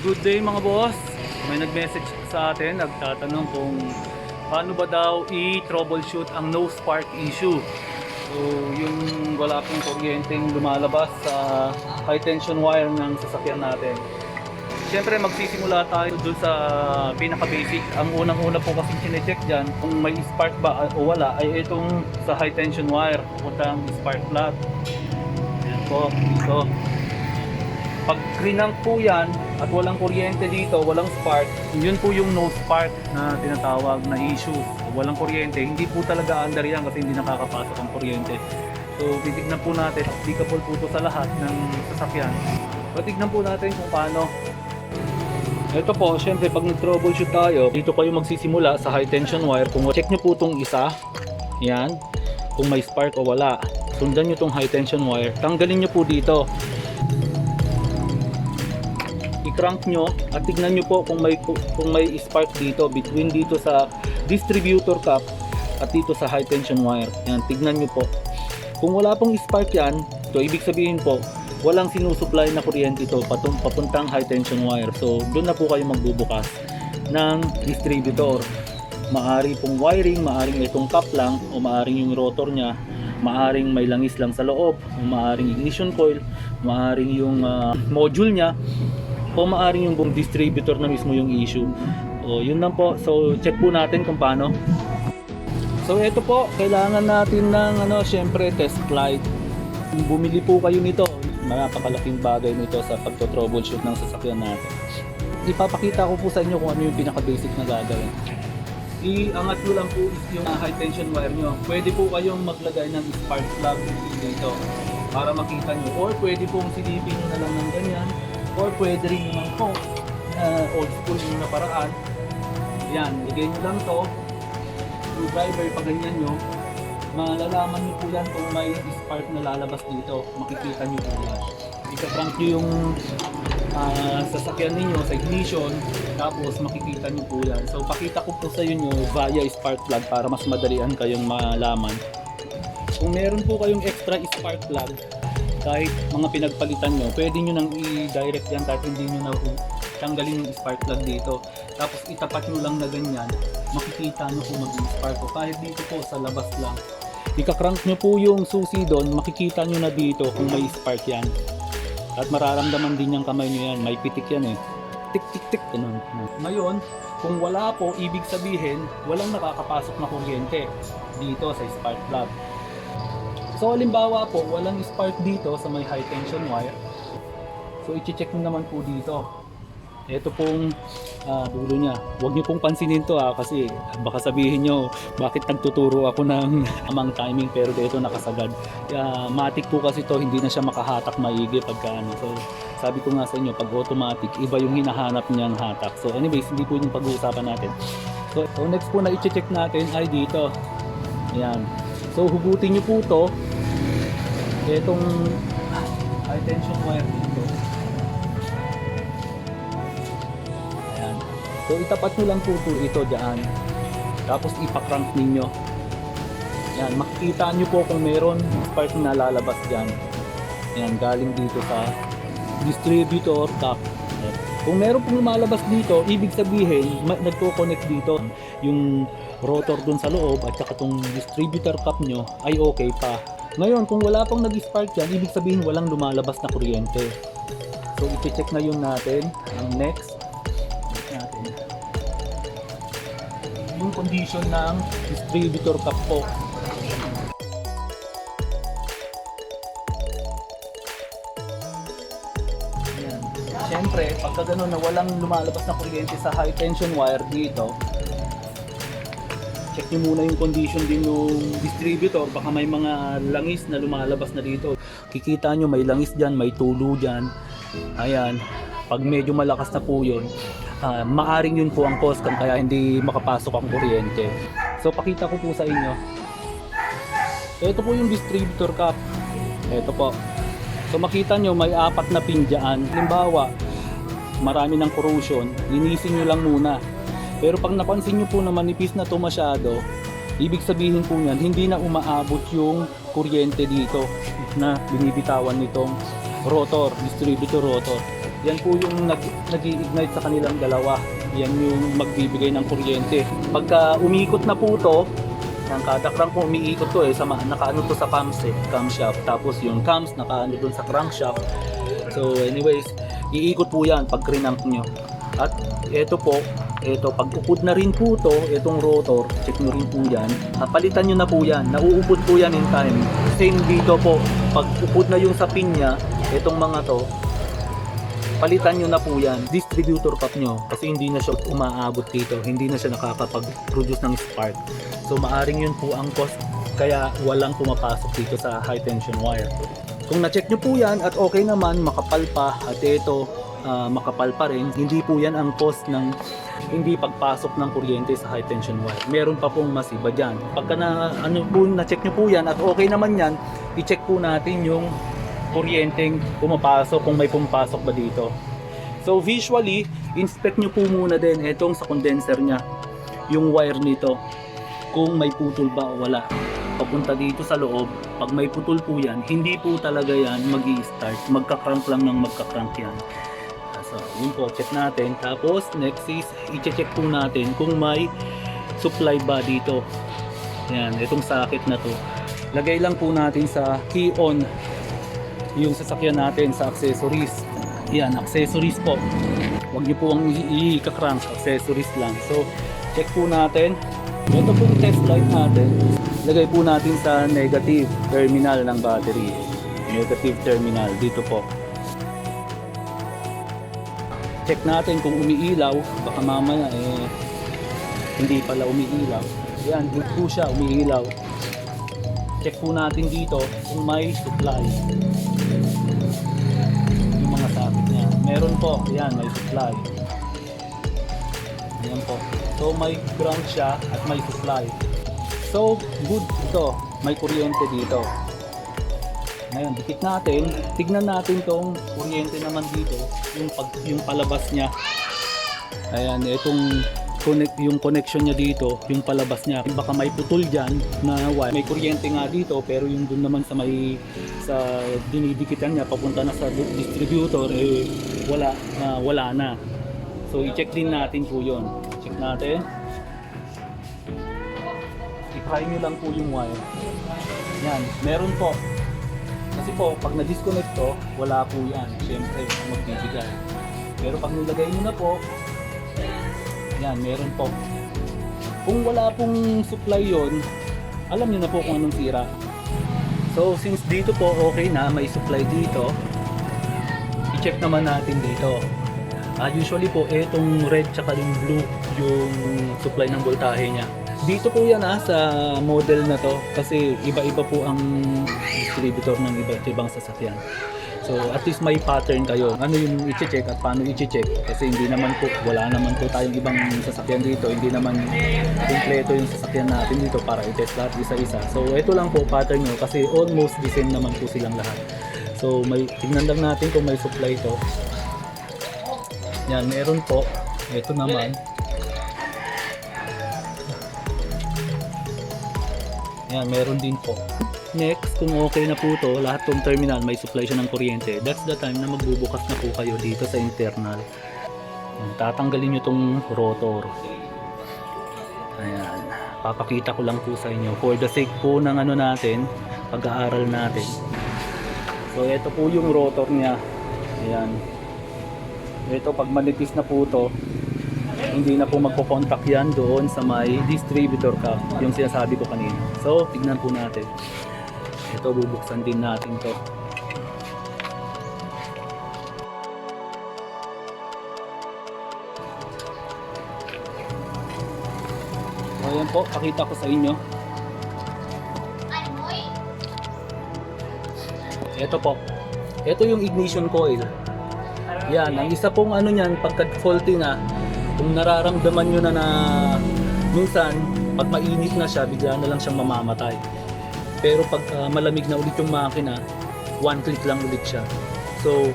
Good day mga boss. May nag-message sa atin, nagtatanong kung paano ba daw i-troubleshoot ang no spark issue. So yung wala pong kuryenteng lumalabas sa high tension wire ng sasakyan natin. Siyempre magsisimula tayo dun sa pinaka-basic. Ang unang-una po kasi chinecheck dyan kung may spark ba o wala ay itong sa high tension wire, pupuntang spark plug. Ayan po, dito. Pag crinank po yan at walang kuryente dito, walang spark, yun po yung no spark na tinatawag na issue. Walang kuryente, hindi po talaga under yan kasi hindi nakakapasok ang kuryente. So titignan po natin, applicable po ito sa lahat ng sasakyan. So tignan po natin kung paano. Ito po, syempre pag nag-troubleshoot tayo, dito kayo magsisimula sa high tension wire. Kung check nyo po itong isa, yan, kung may spark o wala. Sundan nyo itong high tension wire, tanggalin nyo po dito. I-crank nyo at tignan nyo po kung may spark dito between dito sa distributor cap at dito sa high tension wire. Yan, tignan nyo po. Kung wala pong spark yan, so ibig sabihin po walang sinusupply na kuryente ito papuntang high tension wire. So doon na po kayo magbubukas ng distributor. Maari pong wiring, maaring itong cap lang, o maaring yung rotor nya, maaring may langis lang sa loob, o maaring ignition coil, maaring yung module nya, o maaring yung buong distributor na mismo yung issue. O yun lang po. So check po natin kung paano. So ito po, kailangan natin ng syempre test light. Bumili po kayo nito, napakalaking bagay nito sa pagto-troubleshoot ng sasakyan natin. Ipapakita ko po sa inyo kung ano yung pinaka-basic na gagawin. Iangat nyo lang po yung high tension wire nyo. Pwede po kayong maglagay ng spark plug dito para makita nyo, or pwede pong silipin nyo na lang ng ganyan, or pwede rin naman po old school yung na paraan. Yan, lagay nyo lang to screwdriver, pag ganyan nyo, malalaman nyo po yan kung may spark na lalabas dito. Makikita nyo po yan. Ika-crank nyo yung sasakyan ninyo sa ignition, tapos makikita nyo po yan. So pakita ko po sa inyo via spark plug para mas madalian kayong malaman. Kung meron po kayong extra spark plug, kahit mga pinagpalitan nyo, pwede nyo nang i-direct yan kahit hindi nyo na tanggalin yung spark plug dito. Tapos itapat nyo lang na ganyan, makikita nyo kung mag-spark o kahit dito po sa labas lang. Ika-crank nyo po yung susi doon, makikita nyo na dito kung may spark yan. At mararamdaman din yung kamay nyo yan, may pitik yan eh. Tik tik tik, ganun. Ngayon, kung wala po, ibig sabihin, walang nakakapasok na kuryente dito sa spark plug. So halimbawa po, walang spark dito sa may high tension wire. So i-check nyo naman po dito. Ito pong dulo niya. Huwag nyo pong pansinin to kasi baka sabihin nyo bakit nagtuturo ako ng amang timing pero dito nakasagad. Matic po kasi to, hindi na siya makahatak maigi pagka So sabi ko nga sa inyo, pag automatic, iba yung hinahanap niyang hatak. So anyways, hindi po yung pag-uusapan natin. So next po na i-check natin ay dito. Ayan. So hugutin nyo po to, itong high tension wire dito. Ayan. So itapat nyo lang po ito dyan. Tapos ipakrank ninyo. Ayan, makikita nyo po kung meron spark na lalabas dyan. Ayan, galing dito sa distributor cap. Ayan. Kung meron pong lumalabas dito, ibig sabihin nagko-connect dito yung rotor dun sa loob at saka itong distributor cap nyo ay okay pa. Ngayon, kung wala pang nag-spark yan, ibig sabihin walang lumalabas na kuryente. So i-check na yun natin. Ang next natin yung condition ng distributor cap po. Ayan. Siyempre, pagka gano'n na walang lumalabas na kuryente sa high tension wire dito, check nyo muna yung condition din yung distributor. Baka may mga langis na lumalabas na dito. Kikita nyo may langis dyan, may tulo dyan. Ayan, pag medyo malakas na po yun, maaring yun po ang cause kaya hindi makapasok ang kuryente. So pakita ko po sa inyo. Ito po yung distributor cap. Ito po. So makita nyo may 4 na pin dyan. Halimbawa, marami ng corrosion, linisin nyo lang muna. Pero pag napansin nyo po na manipis na to masyado, ibig sabihin po niyan, hindi na umaabot yung kuryente dito na binibitawan nitong rotor, distributor rotor. yan po yung nag-i-ignite sa kanilang dalawa. Yan yung magbibigay ng kuryente. Pagka umiikot na po to, yan, kada crank po umiikot to nakaano to sa camshaft. Tapos yung cams nakaano dun sa crankshaft. So anyways, iikot po yan pag crank nyo. At ito po, pag upod na rin po to, itong rotor, check nyo rin po yan. Palitan nyo na po yan, nauupod po yan in time. Same dito po, pag upod na yung sa pin nya, itong mga to, palitan nyo na po yan. Distributor cap nyo, kasi hindi na siya umaabot dito, hindi na siya nakakapag-produce ng spark. So maaring yun po ang cost, kaya walang pumapasok dito sa high tension wire. Kung na-check nyo po yan at okay naman, makapal pa, at ito, makapal pa rin, hindi po yan ang cost ng hindi pagpasok ng kuryente sa high tension wire. Meron pa pong mas iba dyan. Pagka na-check nyo po yan at okay naman yan, i-check po natin yung kuryenteng pumapasok, kung may pumapasok ba dito. So visually, inspect nyo po muna din itong sa condenser nya, yung wire nito, kung may putol ba o wala. Papunta dito sa loob, pag may putol po yan, hindi po talaga yan mag-i-start. Magka-crank lang ng magka-crank yan. So, yun po, check natin. Tapos, next is, i-check po natin kung may supply ba dito. Yan, itong socket na to. Lagay lang po natin sa key on yung sasakyan natin sa accessories. Yan, accessories po. Huwag nyo po ang i-crank, accessories lang. So, check po natin. Ito po yung test light natin. Lagay po natin sa negative terminal ng battery. Negative terminal, dito po. Check natin kung umiilaw, baka mamaya hindi pala umiilaw. Yan, good po siya, umiilaw. Check po natin dito kung may supply. Yung mga socket niya. Meron po, yan, may supply. Ayan po. So may ground siya at may supply. So good ito, may kuryente dito. Ngayon, dikit natin, tignan natin tong kuryente naman dito, yung palabas niya. Ayan, itong yung connection niya dito, yung palabas niya. Baka may putol diyan na wire. May kuryente nga dito, pero yung dun naman sa dinidikitan niya papunta na sa distributor wala na. So i-check din natin po 'yon. Check natin. I-try nyo lang po yung wire. Yan, meron po. Kasi po, pag na-disconnect to, wala po yan. Siyempre, magbibigay. Pero pag nilagay nyo na po, yan, meron po. Kung wala pong supply yon, alam nyo na po kung anong sira. So, since dito po, okay na, may supply dito, i-check naman natin dito. Usually po, itong red tsaka yung blue, yung supply ng voltahe niya. Dito po yan sa model na to kasi iba-iba po ang distributor ng iba't ibang sasakyan. So at least may pattern kayo. Ano yung i-check at paano i-check kasi hindi naman po, wala naman po tayong ibang sasakyan dito. Hindi naman kompleto yung sasakyan natin dito para i-test lahat isa-isa. So ito lang po pattern nyo kasi almost the same naman po silang lahat. So tignan lang natin kung may supply ito. Yan, meron po. Ito naman. Yan, meron din po. Next, kung okay na po to, lahat ng terminal may supply siya ng kuryente. That's the time na magbubukas na po kayo dito sa internal. Tatanggalin nyo tong rotor. Ayan. Papakita ko lang po sa inyo. For the sake po ng natin, pag-aaral natin. So, ito po yung rotor niya. Ayan. Ito, pag manipis na po to, hindi na po magpo-contact yan doon sa may distributor cap, yung sinasabi ko kanina. So, tignan po natin. Ito, bubuksan din natin to. So, ayan po, pakita ko sa inyo. Ito po. Ito yung ignition coil. Yan, ang isa pong niyan, pagka faulty na, kung nararamdaman nyo na minsan, pag mainit na siya, bigla na lang siyang mamamatay. Pero pag malamig na ulit yung makina, one click lang ulit siya. So,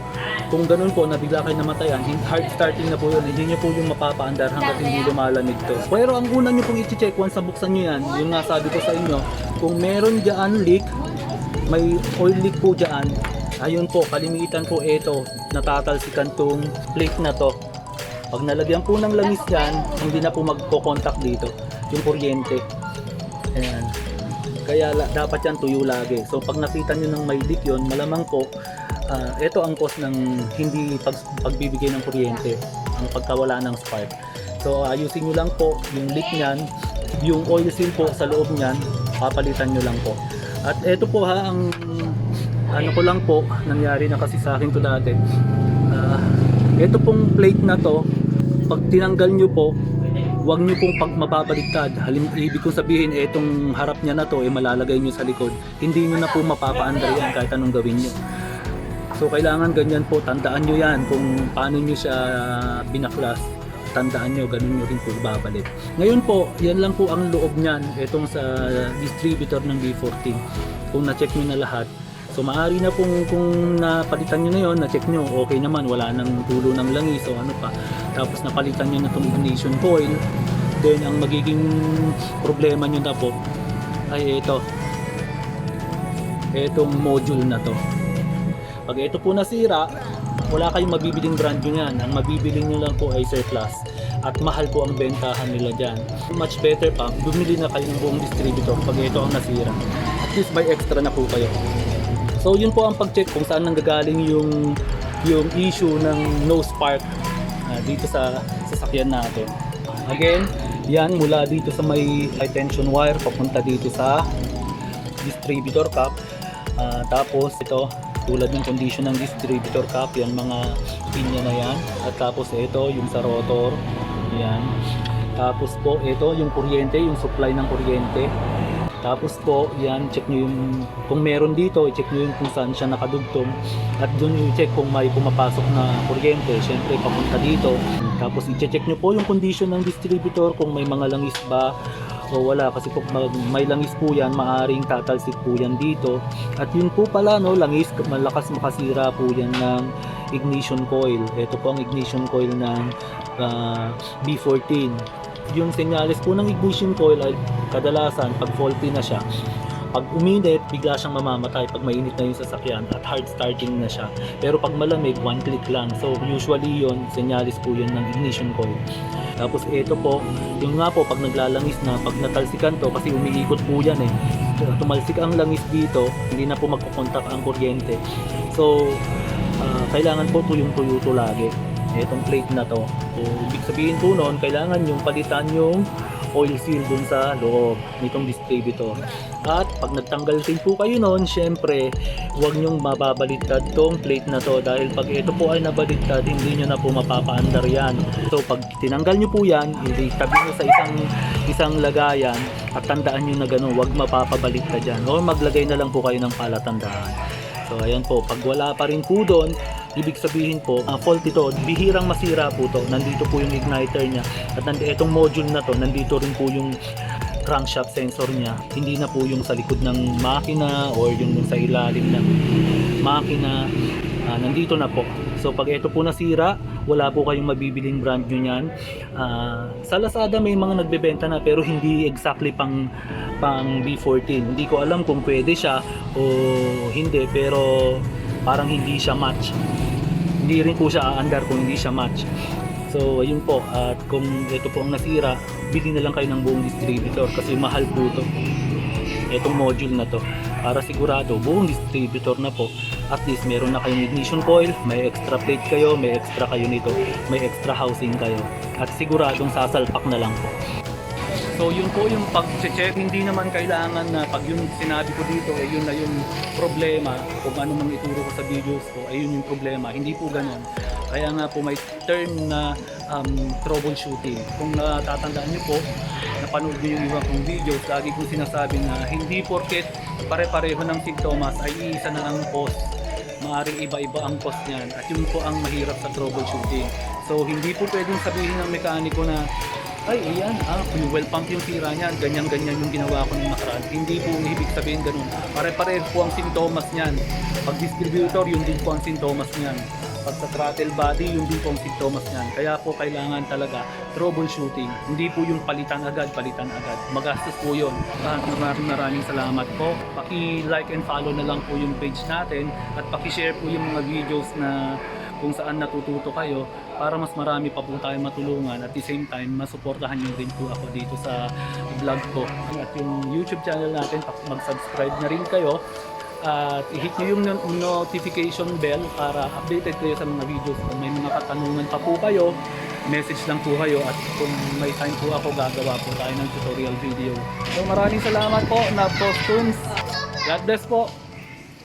kung ganun po, na bigla kayo namatayan, hard starting na po yun, hindi nyo po yung mapapaandar hanggat hindi lumalamig to. Pero ang una nyo pong i-check once nabuksan nyo yan, yung nasabi ko sa inyo, kung meron dyan leak, may oil leak po dyan, ayun po, kalimitan po ito, natatalsikan tong plate na to. Pag nalagyan po ng langis yan, hindi na po magko-contact dito yung kuryente. Ayan. Kaya dapat yan tuyo lagi. So pag nakita nyo ng may leak yun, malamang po ito ang cause ng hindi pagbibigay ng kuryente, ang pagkawala ng spark. So ayusin nyo lang po yung leak nyan, yung oil seal po sa loob nyan, papalitan nyo lang po. At ito po ang ano ko lang po, nangyari na kasi sa akin to dati. Ito pong plate na to, pag tinanggal nyo po, huwag nyo pong mapapaliktad. Ibig kong sabihin, etong harap niya na to, malalagay nyo sa likod. Hindi nyo na po mapapaandar yan kahit anong gawin nyo. So kailangan ganyan po, tandaan nyo yan kung paano nyo siya binaklas. Tandaan nyo, ganun nyo rin po babalik. Ngayon po, yan lang po ang loob niyan, etong sa distributor ng B14. Kung na-check nyo na lahat, so maaari na kung napalitan nyo na yon, na-check nyo, okay naman, wala nang tulo ng langis o ano pa. Tapos napalitan nyo na itong ignition coil, then ang magiging problema nyo na po ay etong module na to. Pag ito po nasira, wala kayong mabibiling brand nyo yan. Ang mabibiling nyo lang po ay surplus. At mahal po ang bentahan nila dyan. Much better pa, bumili na kayo ng buong distributor pag ito ang nasira. At least buy extra na po kayo. So yun po ang pag-check kung saan nanggagaling yung issue ng no spark dito sa sasakyan natin. Again, yan mula dito sa may high tension wire papunta dito sa distributor cap. Tapos ito, tulad ng condition ng distributor cap, yan mga pinya na yan. At tapos ito, yung sa rotor, yan. Tapos po, ito yung kuryente, yung supply ng kuryente. Tapos po, yan, check nyo yung, kung meron dito, i-check nyo yung kung saan siya nakadugtong. At dun i-check kung may pumapasok na kuryente, syempre papunta dito. Tapos i-check nyo po yung condition ng distributor, kung may mga langis ba o wala. Kasi kung may langis po yan, maaring tatalsik po yan dito. At yun po pala, no, langis, malakas makasira po yan ng ignition coil. Ito po ang ignition coil ng B14. Yung senyales po ng ignition coil ay kadalasan pag faulty na siya, pag uminit bigla siyang mamamatay pag mainit na yung sasakyan at hard starting na siya. Pero pag malamig, one click lang. So usually yun, senyales po yun ng ignition coil. Tapos ito po, yung nga po pag naglalangis na, pag natalsikan to, kasi umiikot po yan tumalsik ang langis dito, hindi na po magkukontak ang kuryente. So kailangan po tuyong-tuyo to lagi itong plate na to. So ibig sabihin po noon, kailangan yung palitan yung oil seal dun sa loob nitong distributor. At pag nagtanggal din po kayo noon, syempre huwag nyong mababaliktad tong plate na to, dahil pag ito po ay nabaliktad, hindi nyo na po mapapaandar yan. So pag tinanggal nyo po yan, itabi nyo sa isang lagayan at tandaan nyo na gano'n, huwag mapapabaliktad yan, o maglagay na lang po kayo ng palatandaan. So ayan po, pag wala pa rin po doon, ibig sabihin po, fault ito, bihirang masira po to. Nandito po yung igniter niya, at itong module na to, nandito rin po yung crankshaft sensor niya. Hindi na po yung sa likod ng makina or yung sa ilalim ng makina, nandito na po. So pag ito po nasira, wala po kayong mabibiling brand nyo niyan. Sa Lazada may mga nagbebenta na, pero hindi exactly pang B14. Hindi ko alam kung pwede siya o hindi, pero parang hindi siya match. Hindi rin po siya aandar kung hindi siya match. So ayun po, at kung ito po ang nasira, bili na lang kayo ng buong distributor kasi mahal po ito, itong module na to. Para sigurado buong distributor na po, at least meron na kayong ignition coil, may extra plate kayo, may extra kayo nito, may extra housing kayo, at siguradong sasalpak na lang po. So yun po yung pag-check. Hindi naman kailangan na pag yung sinabi ko dito ay yun na yung problema, kung ano mang ituro ko sa videos ko ay yun yung problema. Hindi po ganun. Kaya nga po may term na troubleshooting. Kung natatandaan nyo po, napanood nyo yung iba kong videos, lagi kong sinasabi na hindi porket pare-pareho ng sintomas ay iisa na ang cause. Maaring iba-iba ang cause niyan, at yun po ang mahirap sa troubleshooting. So hindi po pwedeng sabihin ng mekaniko na ay ayan, fuel pump yung sira niyan, ganyan-ganyan yung ginawa ko ng nakaraan. Hindi po ibig sabihin ganun. Pare-pareho po ang sintomas niyan. Pag distributor, yun din po ang sintomas niyan. Pag sa throttle body, yun din po ang sintomas niyan. Kaya po kailangan talaga troubleshooting. Hindi po yung palitan agad. Magastos po yun. Maraming salamat po. Paki-like and follow na lang po yung page natin, at paki-share po yung mga videos na kung saan natututo kayo para mas marami pa po tayong matulungan at the same time masuportahan nyo din po ako dito sa vlog ko. At yung YouTube channel natin, mag-subscribe na rin kayo at i-hit nyo yung notification bell para updated kayo sa mga videos. Kung may mga katanungan pa po kayo, message lang po kayo at kung may time po ako gagawa po tayo ng tutorial video. So maraming salamat po na Postunes. God bless po.